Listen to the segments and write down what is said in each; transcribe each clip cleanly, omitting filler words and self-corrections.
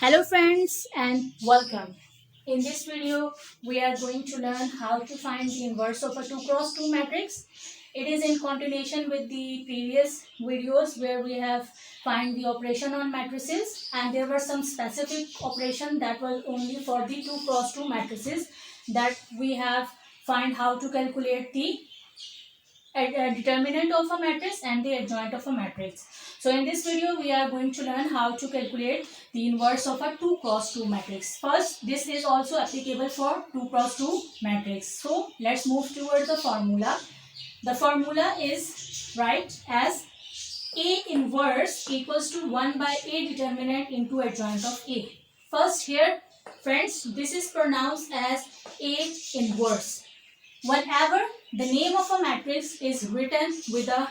Hello friends and welcome. In this video, we are going to learn how to find the inverse of a 2 cross 2 matrix. It is in continuation with the previous videos where we have find the operation on matrices, and there were some specific operation that was only for the 2 cross 2 matrices that we have find how to calculate the determinant of a matrix and the adjoint of a matrix. So in this video we are going to learn how to calculate the inverse of a 2 cross 2 matrix. First, this is also applicable for 2 cross 2 matrix. So let's move towards the formula. The formula is right as A inverse equals to 1 by A determinant into adjoint of A. First here friends, this is pronounced as A inverse. Whenever the name of a matrix is written with a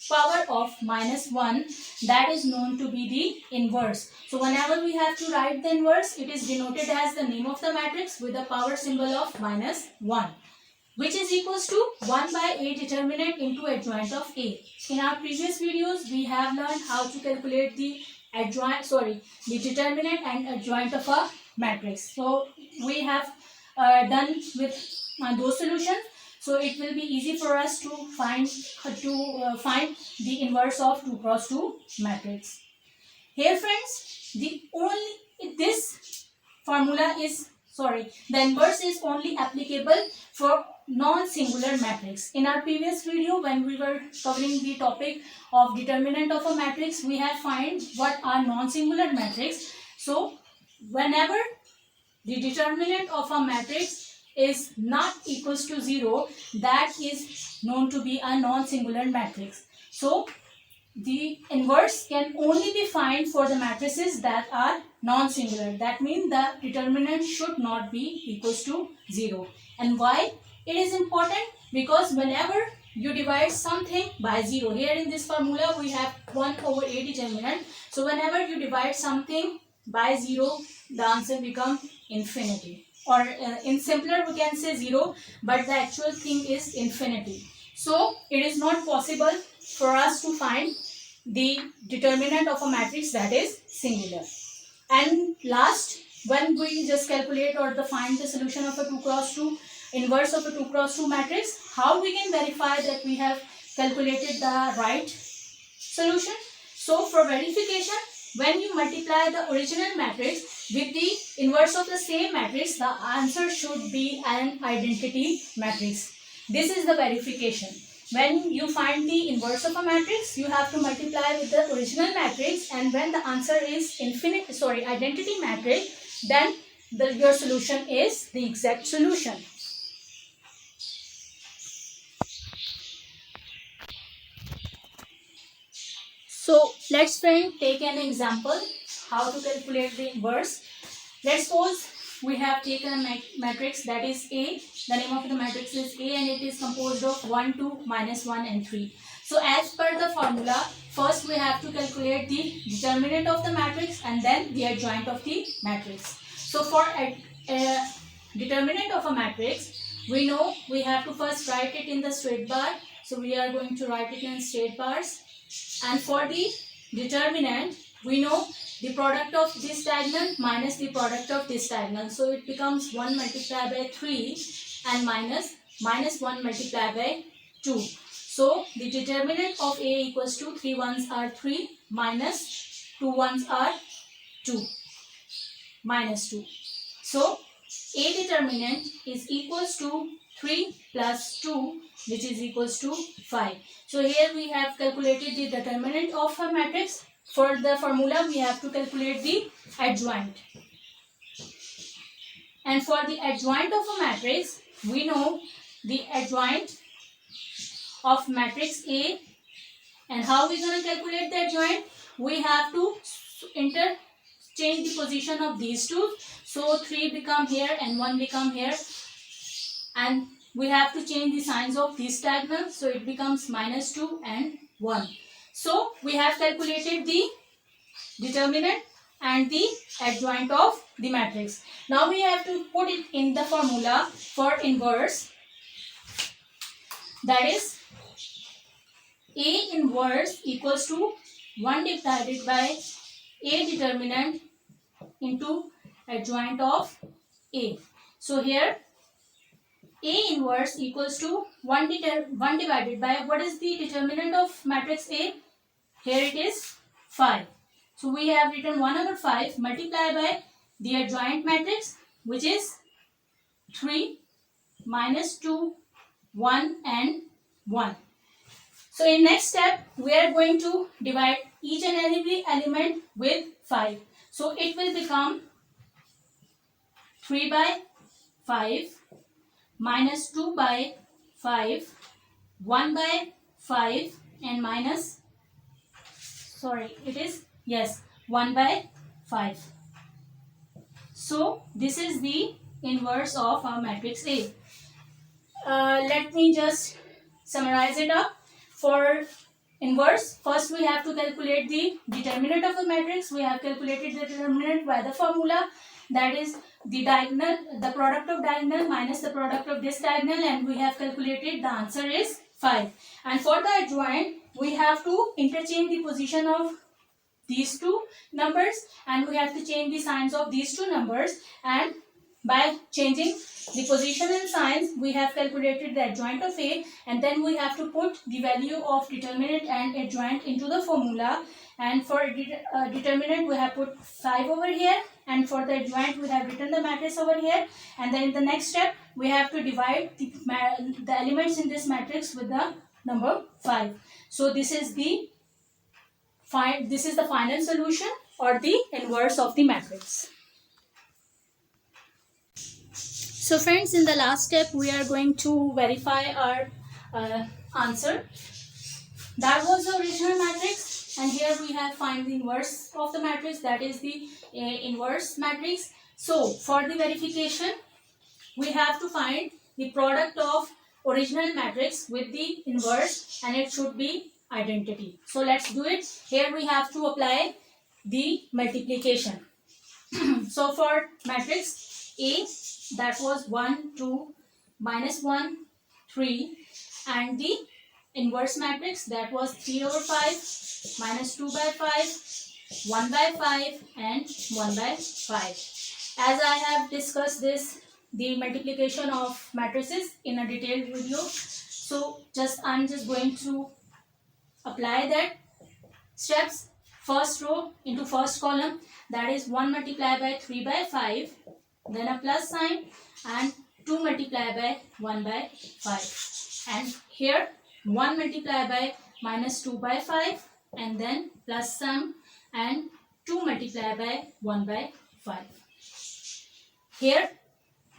power of -1, that is known to be the inverse. So whenever we have to write the inverse, it is denoted as the name of the matrix with a power symbol of -1, which is equals to 1 by A determinant into adjoint of A. In our previous videos, we have learned how to calculate the the determinant and adjoint of a matrix. So we have done with those solutions. So it will be easy for us to find the inverse of 2 cross 2 matrix. Here friends, the inverse is only applicable for non-singular matrix. In our previous video, when we were covering the topic of determinant of a matrix, we have find what are non-singular matrix. So whenever the determinant of a matrix is not equals to 0, that is known to be a non-singular matrix. So the inverse can only be found for the matrices that are non-singular. That means the determinant should not be equals to 0. And why it is important? Because whenever you divide something by 0, here in this formula we have 1 over A determinant. So whenever you divide something by 0, the answer becomes infinity. Or in simpler we can say 0, but the actual thing is infinity. So it is not possible for us to find the determinant of a matrix that is singular. And last, when we just calculate or find the solution of a 2 cross 2 inverse of a 2 cross 2 matrix, how we can verify that we have calculated the right solution? So for verification, when you multiply the original matrix with the inverse of the same matrix, the answer should be an identity matrix. This is the verification. When you find the inverse of a matrix, you have to multiply with the original matrix, and when the answer is identity matrix, then your solution is the exact solution. So let's take an example how to calculate the inverse. Let's suppose we have taken a matrix that is A. The name of the matrix is A and it is composed of 1, 2, -1 and 3. So as per the formula, first we have to calculate the determinant of the matrix and then the adjoint of the matrix. So for determinant of a matrix, we know we have to first write it in the straight bar. So we are going to write it in straight bars. And for the determinant, we know the product of this diagonal minus the product of this diagonal. So it becomes 1 multiplied by 3 and minus 1 multiplied by 2. So the determinant of A equals to 3 ones are 3 minus 2 ones are 2 minus 2. So A determinant is equals to 3 plus 2, which is equals to 5. So here we have calculated the determinant of a matrix. For the formula, we have to calculate the adjoint. And for the adjoint of a matrix, we know the adjoint of matrix A. And how we going to calculate the adjoint? We have to interchange the position of these two. So 3 become here and 1 become here. And we have to change the signs of these diagonals. So it becomes -2 and 1. So we have calculated the determinant and the adjoint of the matrix. Now we have to put it in the formula for inverse. That is A inverse equals to 1 divided by A determinant into adjoint of A. So here A inverse equals to 1 divided by, what is the determinant of matrix A? Here it is 5. So we have written 1 over 5 multiplied by the adjoint matrix, which is 3 minus 2, 1 and 1. So in next step, we are going to divide each and every element with 5. So it will become 3 by 5 minus 2 by 5, 1 by 5 and minus, sorry, it is, yes, 1 by 5. So this is the inverse of our matrix A. Let me just summarize it up. For inverse, first we have to calculate the determinant of the matrix. We have calculated the determinant by the formula, that is the diagonal, the product of diagonal minus the product of this diagonal, and we have calculated the answer is 5. And for the adjoint, we have to interchange the position of these two numbers and we have to change the signs of these two numbers, and by changing the position and signs we have calculated the adjoint of A, and then we have to put the value of determinant and adjoint into the formula, and for determinant we have put 5 over here, and for the adjoint we have written the matrix over here, and then in the next step we have to divide the elements in this matrix with the number 5. So this is the final solution or the inverse of the matrix. So friends, in the last step we are going to verify our answer. That was the original matrix, and here we have find the inverse of the matrix, that is the inverse matrix. So for the verification we have to find the product of original matrix with the inverse, and it should be identity. So let's do it. Here we have to apply the multiplication. So for matrix A, that was 1, 2, minus 1, 3, and the inverse matrix, that was 3 over 5, minus 2 by 5, 1 by 5 and 1 by 5. As I have discussed the multiplication of matrices in a detailed video, so I'm just going to apply that steps. First row into first column, that is 1 multiplied by 3 by 5, then a plus sign, and 2 multiplied by 1 by 5, and here 1 multiplied by minus 2 by 5, and then plus sum, and 2 multiplied by 1 by 5. Here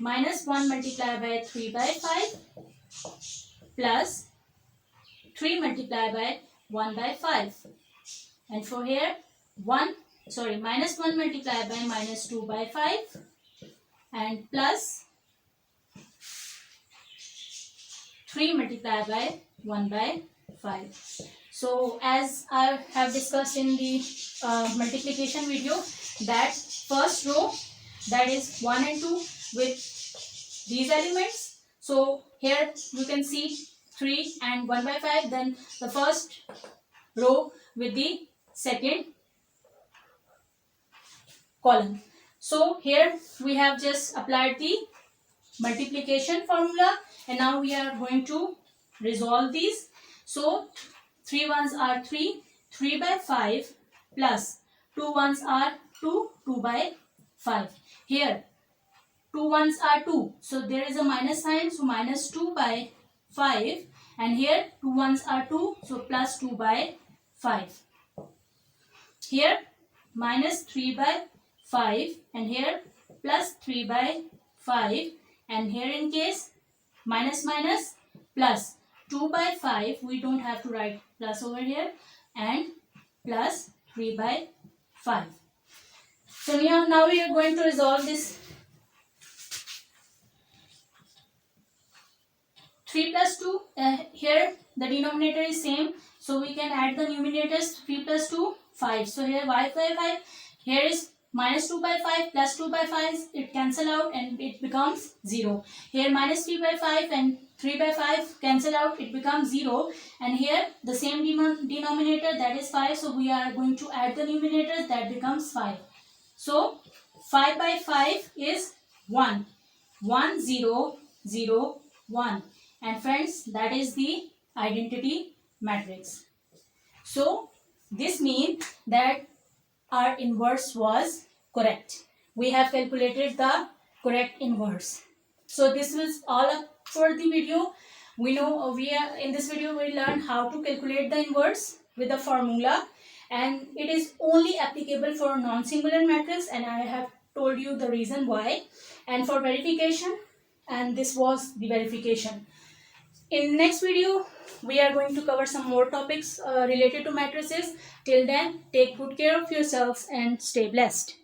minus 1 multiplied by 3 by 5 plus 3 multiplied by 1 by 5, and for here minus 1 multiplied by minus 2 by 5 and plus 3 multiplied by 1 by 5. So as I have discussed in the multiplication video, that first row, that is 1 and 2 with these elements. So here you can see 3 and 1 by 5, then the first row with the second column. So here we have just applied the multiplication formula, and now we are going to resolve these. So 3 ones are 3, 3 by 5 plus 2 ones are 2, 2 by 5. Here 2 ones are 2, so there is a minus sign, so minus 2 by 5, and here 2 ones are 2, so plus 2 by 5. Here minus 3 by 5, and here plus 3 by 5, and here in case minus minus plus 2 by 5, we don't have to write plus over here, and plus 3 by 5. So now we are going to resolve this. 3 plus 2, here the denominator is same, so we can add the numerators. 3 plus 2, 5. So here y by 5, here is minus 2 by 5 plus 2 by 5, it cancel out and it becomes 0. Here minus 3 by 5 and 3 by 5 cancel out, it becomes 0. And here the same denominator, that is 5, so we are going to add the numerators, that becomes 5. So 5 by 5 is 1. 1 0 0 1. And friends, that is the identity matrix. So this means that our inverse was correct. We have calculated the correct inverse. So this was all up for the video. We know in this video we learned how to calculate the inverse with the formula, and it is only applicable for non-singular matrix, and I have told you the reason why, and for verification, and this was the verification. In next video we are going to cover some more topics related to matrices. Till then, take good care of yourselves and stay blessed.